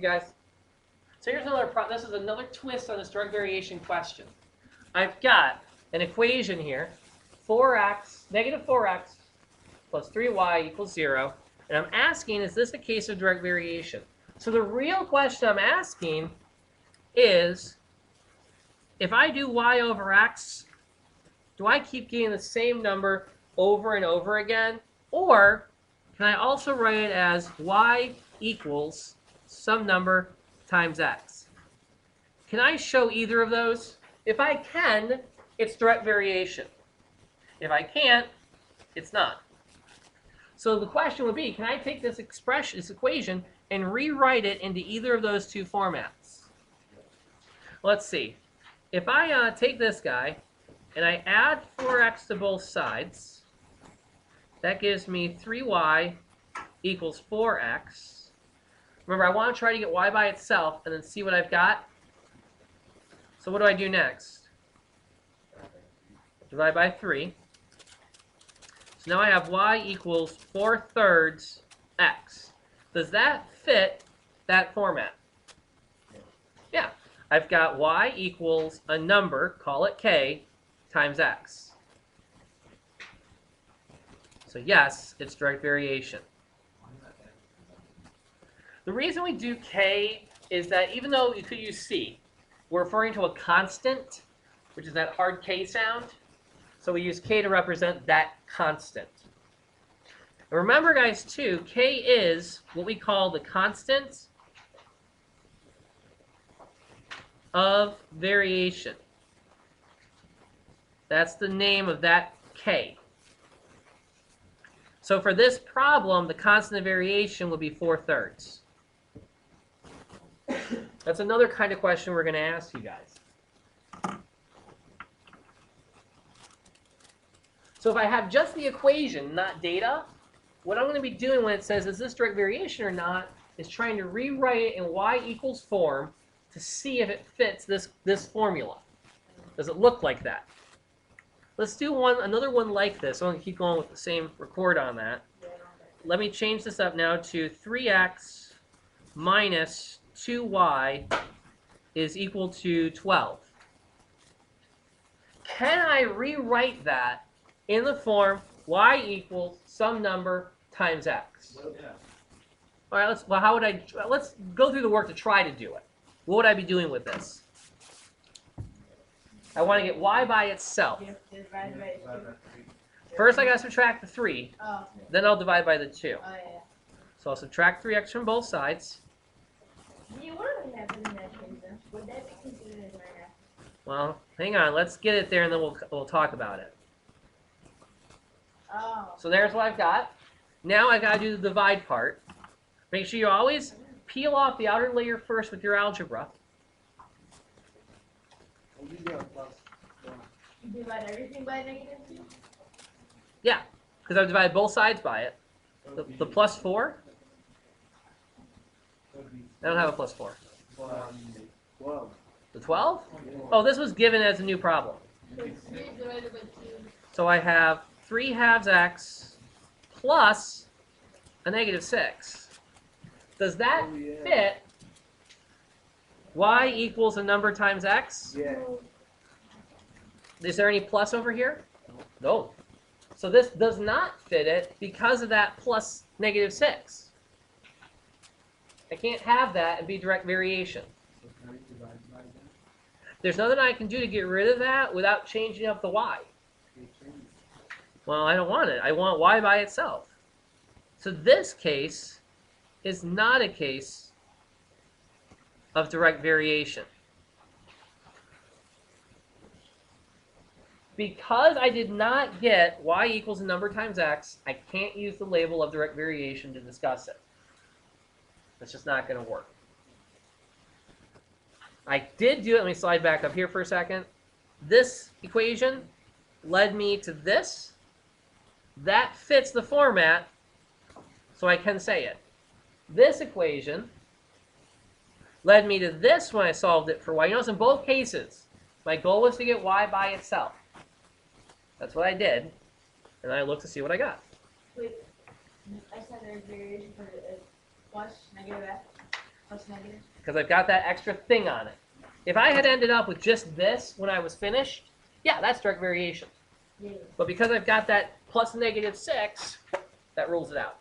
guys? So here's another this is another twist on this direct variation question. I've got an equation here, 4x, negative 4x plus 3y equals 0. And I'm asking, is this a case of direct variation? So the real question I'm asking is, if I do y over x, do I keep getting the same number over and over again? Or can I also write it as y equals some number times x? Can I show either of those? If I can, it's direct variation. If I can't, it's not. So the question would be, can I take this expression, this equation, and rewrite it into either of those two formats? Let's see. If I take this guy and I add 4x to both sides, that gives me 3y equals 4x. Remember, I want to try to get y by itself and then see what I've got. So what do I do next? Divide by 3. So now I have y equals 4/3 x. Does that fit that format? Yeah. I've got y equals a number, call it k, times x. So yes, it's direct variation. The reason we do k is that even though you could use c, we're referring to a constant, which is that hard k sound. So we use k to represent that constant. And remember, guys, too, k is what we call the constant of variation. That's the name of that k. So for this problem, the constant of variation would be 4/3. That's another kind of question we're going to ask you guys. So if I have just the equation, not data, what I'm going to be doing when it says, is this direct variation or not, is trying to rewrite it in y equals form to see if it fits this formula. Does it look like that? Let's do another one like this. I'm going to keep going with the same record on that. Let me change this up now to 3x minus 2y is equal to 12. Can I rewrite that in the form y equals some number times x? Yeah. All right, let's go through the work to try to do it. What would I be doing with this? I want to get y by itself. First, I got to subtract the 3. Oh. Then I'll divide by the 2. Oh, yeah. So I'll subtract 3x from both sides. Would that be considered as minus? Well, hang on. Let's get it there, and then we'll talk about it. Oh. So there's what I've got. Now I've got to do the divide part. Make sure you always peel off the outer layer first with your algebra. You divide everything by -2? Yeah, because I've divided both sides by it. The plus 4? I don't have a plus 4. 12. The 12? Oh, this was given as a new problem. So I have 3/2 x plus a -6. Does that fit y equals a number times x? Yeah. Is there any plus over here? No. So this does not fit it because of that plus -6. I can't have that and be direct variation. There's nothing I can do to get rid of that without changing up the y. Well, I don't want it. I want y by itself. So this case is not a case of direct variation. Because I did not get y equals a number times x, I can't use the label of direct variation to discuss it. It's just not going to work. I did do it. Let me slide back up here for a second. This equation led me to this. That fits the format, so I can say it. This equation led me to this when I solved it for y. You notice in both cases, my goal was to get y by itself. That's what I did, and I looked to see what I got. Wait, I said there's variation for plus -x. Plus negative. because I've got that extra thing on it. If I had ended up with just this when I was finished, yeah, that's direct variation. Yeah. But because I've got that plus negative 6, that rules it out.